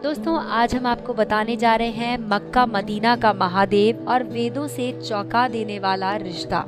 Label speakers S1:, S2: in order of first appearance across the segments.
S1: दोस्तों आज हम आपको बताने जा रहे हैं मक्का मदीना का महादेव और वेदों से चौंका देने वाला रिश्ता।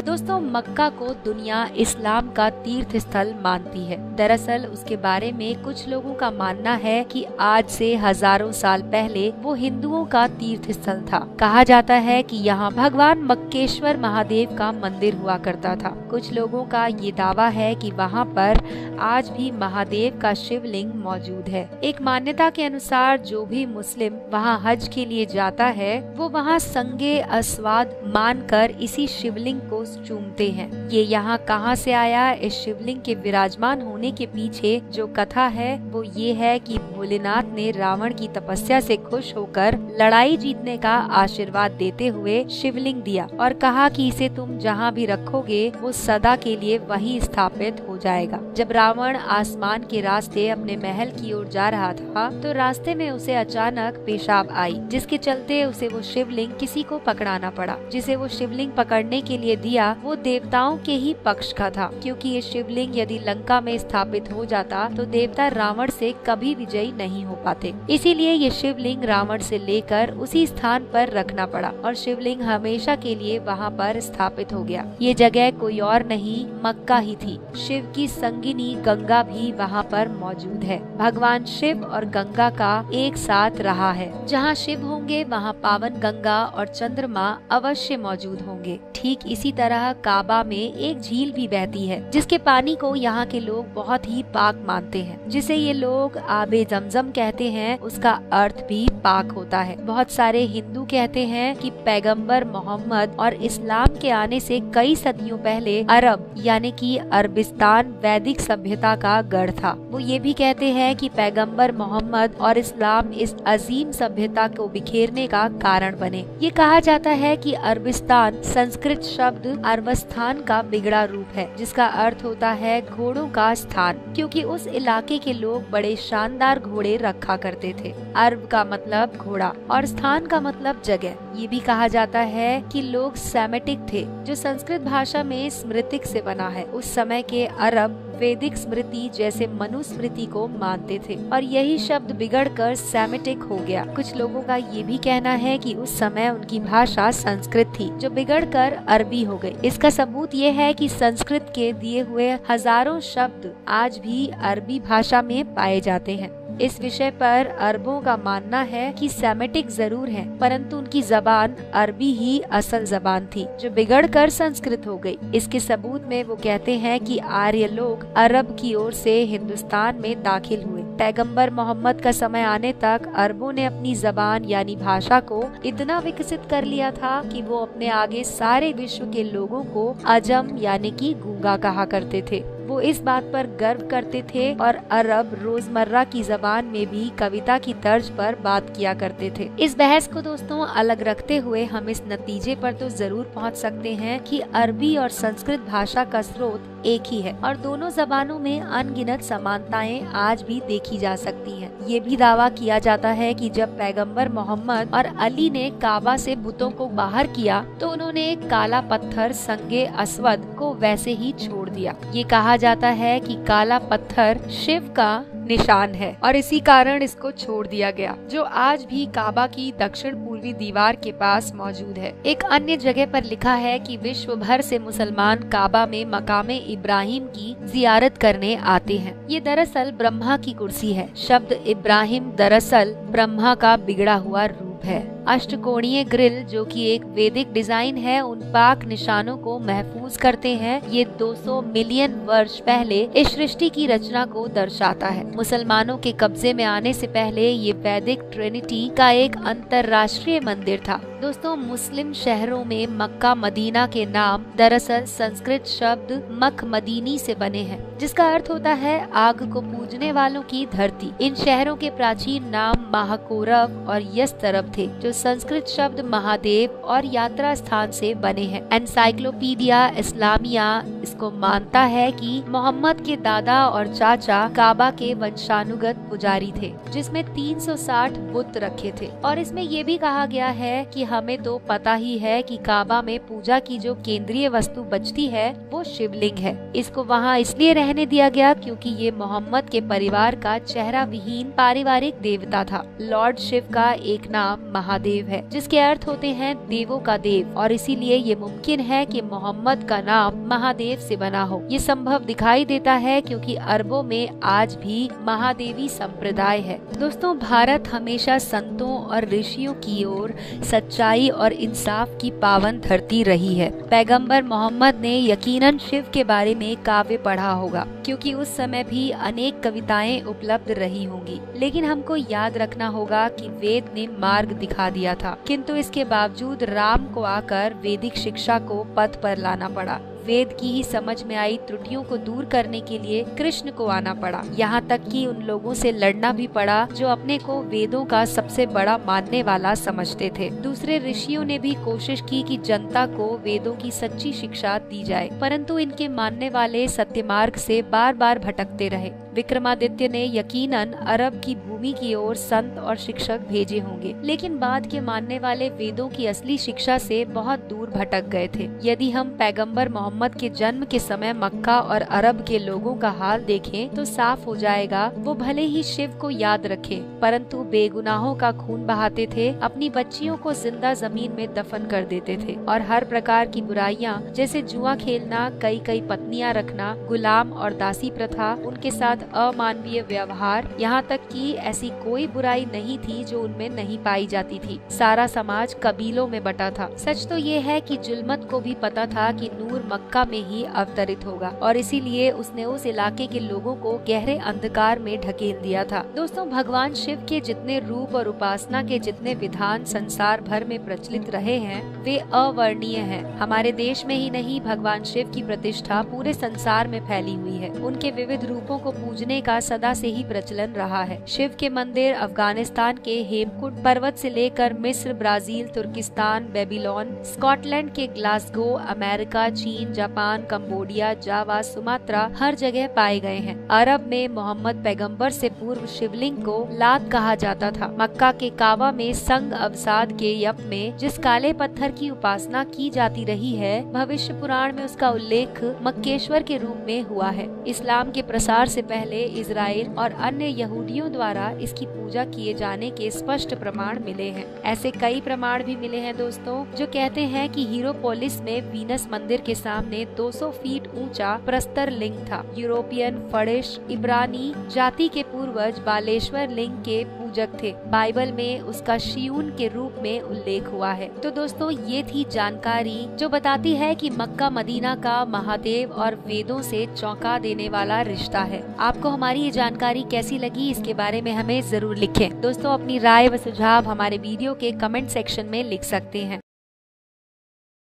S1: दोस्तों मक्का को दुनिया इस्लाम का तीर्थ स्थल मानती है। दरअसल उसके बारे में कुछ लोगों का मानना है कि आज से हजारों साल पहले वो हिंदुओं का तीर्थ स्थल था। कहा जाता है कि यहाँ भगवान मक्केश्वर महादेव का मंदिर हुआ करता था। कुछ लोगों का ये दावा है कि वहाँ पर आज भी महादेव का शिवलिंग मौजूद है। एक मान्यता के अनुसार जो भी मुस्लिम वहाँ हज के लिए जाता है वो वहाँ संगे अस्वाद मानकर इसी शिवलिंग को चूमते हैं। ये यहाँ कहाँ से आया, इस शिवलिंग के विराजमान होने के पीछे जो कथा है वो ये है कि भोलेनाथ ने रावण की तपस्या से खुश होकर लड़ाई जीतने का आशीर्वाद देते हुए शिवलिंग दिया और कहा कि इसे तुम जहाँ भी रखोगे वो सदा के लिए वहीं स्थापित हो जाएगा। जब रावण आसमान के रास्ते अपने महल की ओर जा रहा था तो रास्ते में उसे अचानक पेशाब आई, जिसके चलते उसे वो शिवलिंग किसी को पकड़ाना पड़ा। जिसे वो शिवलिंग पकड़ने के लिए दिया वो देवताओं के ही पक्ष का था, क्योंकि ये शिवलिंग यदि लंका में स्थापित हो जाता तो देवता रावण से कभी विजयी नहीं हो पाते। इसीलिए ये शिवलिंग रावण से लेकर उसी स्थान पर रखना पड़ा और शिवलिंग हमेशा के लिए वहाँ पर स्थापित हो गया। ये जगह कोई और नहीं मक्का ही थी। शिव की संगिनी गंगा भी वहाँ पर मौजूद है। भगवान शिव और गंगा का एक साथ रहा है। जहाँ शिव होंगे वहाँ पावन गंगा और चंद्रमा अवश्य मौजूद होंगे। ठीक इसी तरह काबा में एक झील भी बहती है जिसके पानी को यहाँ के लोग बहुत ही पाक मानते हैं, जिसे ये लोग आबे जमजम कहते हैं। उसका अर्थ भी पाक होता है। बहुत सारे हिंदू कहते हैं कि पैगंबर मोहम्मद और इस्लाम के आने से कई सदियों पहले अरब यानी कि अरबिस्तान वैदिक सभ्यता का गढ़ था। वो ये भी कहते हैं कि पैगंबर मोहम्मद और इस्लाम इस अजीम सभ्यता को बिखेरने का कारण बने। ये कहा जाता है कि अरबिस्तान संस्कृत शब्द अरबस्थान का बिगड़ा रूप है, जिसका अर्थ होता है घोड़ों का स्थान, क्योंकि उस इलाके के लोग बड़े शानदार घोड़े रखा करते थे। अरब का मतलब घोड़ा और स्थान का मतलब जगह। ये भी कहा जाता है कि लोग सेमेटिक थे, जो संस्कृत भाषा में स्मृतिक से बना है। उस समय के अरब वैदिक स्मृति जैसे मनुस्मृति को मानते थे और यही शब्द बिगड़कर सेमेटिक हो गया। कुछ लोगों का ये भी कहना है कि उस समय उनकी भाषा संस्कृत थी जो बिगड़कर अरबी हो गई। इसका सबूत ये है कि संस्कृत के दिए हुए हजारों शब्द आज भी अरबी भाषा में पाए जाते हैं। इस विषय पर अरबों का मानना है कि सेमेटिक जरूर है, परंतु उनकी जबान अरबी ही असल जबान थी जो बिगड़कर संस्कृत हो गई। इसके सबूत में वो कहते हैं कि आर्य लोग अरब की ओर से हिंदुस्तान में दाखिल हुए। पैगंबर मोहम्मद का समय आने तक अरबों ने अपनी जबान यानी भाषा को इतना विकसित कर लिया था कि वो अपने आगे सारे विश्व के लोगों को अजम यानी कि गूंगा कहा करते थे। वो इस बात पर गर्व करते थे और अरब रोजमर्रा की जबान में भी कविता की तर्ज पर बात किया करते थे। इस बहस को दोस्तों अलग रखते हुए हम इस नतीजे पर तो जरूर पहुंच सकते हैं कि अरबी और संस्कृत भाषा का स्रोत एक ही है और दोनों जबानों में अनगिनत समानताएं आज भी देखी जा सकती हैं। ये भी दावा किया जाता है कि जब पैगंबर मोहम्मद और अली ने काबा से बुतों को बाहर किया तो उन्होंने काला पत्थर संगे अस्वद को वैसे ही छोड़ दिया। ये कहा जाता है कि काला पत्थर शिव का निशान है और इसी कारण इसको छोड़ दिया गया, जो आज भी काबा की दक्षिण पूर्वी दीवार के पास मौजूद है। एक अन्य जगह पर लिखा है कि विश्व भर से मुसलमान काबा में मकामे इब्राहिम की जियारत करने आते हैं। ये दरअसल ब्रह्मा की कुर्सी है। शब्द इब्राहिम दरअसल ब्रह्मा का बिगड़ा हुआ रूप है। अष्टकोणीय ग्रिल जो कि एक वैदिक डिजाइन है उन पाक निशानों को महफूज करते हैं। ये 200 मिलियन वर्ष पहले इस सृष्टि की रचना को दर्शाता है। मुसलमानों के कब्जे में आने से पहले ये वैदिक ट्रिनिटी का एक अंतरराष्ट्रीय मंदिर था। दोस्तों मुस्लिम शहरों में मक्का मदीना के नाम दरअसल संस्कृत शब्द मक मदीनी से बने हैं, जिसका अर्थ होता है आग को पूजने वालों की धरती। इन शहरों के प्राचीन नाम महाकोरव और यस्तरब थे, जो संस्कृत शब्द महादेव और यात्रा स्थान से बने हैं। एनसाइक्लोपीडिया इस्लामिया इसको मानता है कि मोहम्मद के दादा और चाचा काबा के वंशानुगत पुजारी थे, जिसमें 360 बुत रखे थे। और इसमें ये भी कहा गया है कि हमें तो पता ही है कि काबा में पूजा की जो केंद्रीय वस्तु बचती है वो शिवलिंग है। इसको वहाँ इसलिए रहने दिया गया क्योंकि ये मोहम्मद के परिवार का चेहरा विहीन पारिवारिक देवता था। लॉर्ड शिव का एक नाम महादेव है, जिसके अर्थ होते हैं देवों का देव, और इसीलिए ये मुमकिन है कि मोहम्मद का नाम महादेव से बना हो। ये संभव दिखाई देता है क्योंकि अरबों में आज भी महादेवी संप्रदाय है। दोस्तों, भारत हमेशा संतों और ऋषियों की ओर सच्चाई और इंसाफ की पावन धरती रही है। पैगंबर मोहम्मद ने यकीनन शिव के बारे में काव्य पढ़ा होगा, क्योंकि उस समय भी अनेक कविताएं उपलब्ध रही होंगी। लेकिन हमको याद रखना होगा कि वेद ने मार्ग दिखा दिया था, किंतु इसके बावजूद राम को आकर वैदिक शिक्षा को पथ पर लाना पड़ा। वेद की ही समझ में आई त्रुटियों को दूर करने के लिए कृष्ण को आना पड़ा। यहाँ तक कि उन लोगों से लड़ना भी पड़ा जो अपने को वेदों का सबसे बड़ा मानने वाला समझते थे। दूसरे ऋषियों ने भी कोशिश की कि जनता को वेदों की सच्ची शिक्षा दी जाए, परंतु इनके मानने वाले सत्य मार्ग से बार बार भटकते रहे। विक्रमादित्य ने यकीनन अरब की भूमि की ओर संत और शिक्षक भेजे होंगे, लेकिन बाद के मानने वाले वेदों की असली शिक्षा से बहुत दूर भटक गए थे। यदि हम पैगंबर मोहम्मद के जन्म के समय मक्का और अरब के लोगों का हाल देखें तो साफ हो जाएगा, वो भले ही शिव को याद रखें, परंतु बेगुनाहों का खून बहाते थे, अपनी बच्चियों को जिंदा जमीन में दफन कर देते थे और हर प्रकार की बुराइयां जैसे जुआ खेलना, कई पत्नियां रखना, गुलाम और दासी प्रथा, उनके साथ अमानवीय व्यवहार, यहाँ तक कि ऐसी कोई बुराई नहीं थी जो उनमें नहीं पाई जाती थी। सारा समाज कबीलों में बटा था। सच तो ये है कि जुल्मत को भी पता था कि नूर मक्का में ही अवतरित होगा, और इसीलिए उसने उस इलाके के लोगों को गहरे अंधकार में ढकेल दिया था। दोस्तों, भगवान शिव के जितने रूप और उपासना के जितने विधान संसार भर में प्रचलित रहे हैं वे अवर्णीय हैं। हमारे देश में ही नहीं, भगवान शिव की प्रतिष्ठा पूरे संसार में फैली हुई है। उनके विविध रूपों को पूजने का सदा से ही प्रचलन रहा है। शिव के मंदिर अफगानिस्तान के हेमकुंड पर्वत से लेकर मिस्र, ब्राजील, तुर्किस्तान, बेबीलोन, स्कॉटलैंड के ग्लासगो, अमेरिका, चीन, जापान, कंबोडिया, जावा, सुमात्रा हर जगह पाए गए हैं। अरब में मोहम्मद पैगंबर से पूर्व शिवलिंग को लात कहा जाता था। मक्का के काबा में संग अवसाद के यप में जिस काले पत्थर की उपासना की जाती रही है, भविष्य पुराण में उसका उल्लेख मक्केश्वर के रूप में हुआ है। इस्लाम के प्रसार से पहले इजराइल और अन्य यहूदियों द्वारा इसकी पूजा किए जाने के स्पष्ट प्रमाण मिले हैं। ऐसे कई प्रमाण भी मिले हैं दोस्तों, जो कहते हैं कि हीरोपोलिस में वीनस मंदिर के सामने 200 फीट ऊंचा प्रस्तर लिंग था। यूरोपियन, फड़िश, इब्रानी जाति के पूर्वज बालेश्वर लिंग के पूजक थे। बाइबल में उसका शियून के रूप में उल्लेख हुआ है। तो दोस्तों, ये थी जानकारी जो बताती है कि मक्का मदीना का महादेव और वेदों से चौंका देने वाला रिश्ता है। आपको हमारी ये जानकारी कैसी लगी, इसके बारे में हमें जरूर लिखें। दोस्तों, अपनी राय व सुझाव हमारे वीडियो के कमेंट सेक्शन में लिख सकते हैं।